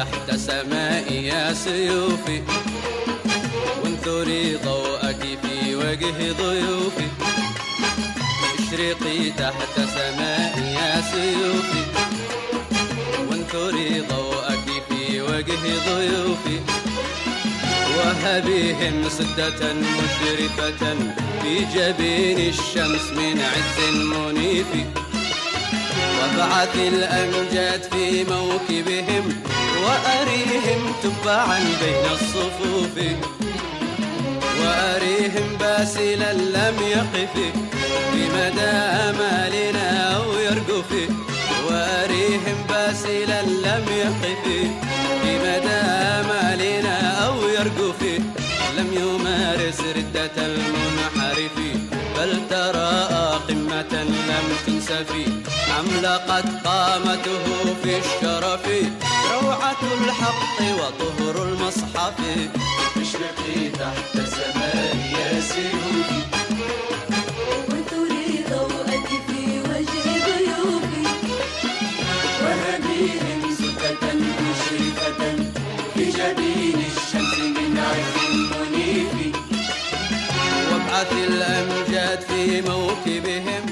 تحت سمائي يا سيوفي، وانثري ضوءك في وجه ضيوفي. اشرقي تحت سمائي يا سيوفي، وانثري ضوءك في وجه ضيوفي. وهبيهم سدة مشرفة في جبين الشمس من عز منيف. وابعث الأمجاد في موكبهم وأريهم تبعا بين الصفوف. وأريهم باسلا لم يقف بمدى آمالنا أو يرجف. وأريهم باسلا لم يقف بمدى آمالنا أو يرجف. لم يمارس ردة المنحرف بل تراءى قمة لم تنسف. عملقت قامته في الشرف روعة الحق وطهر المصحف. اشرقي تحت سماء يا سيوفي، وانثري ضوءك في وجه ضيوفي. وهبيهم سدة مشرفة في جبين الشمس من عز منيف. وابعث الأمجاد في موكبهم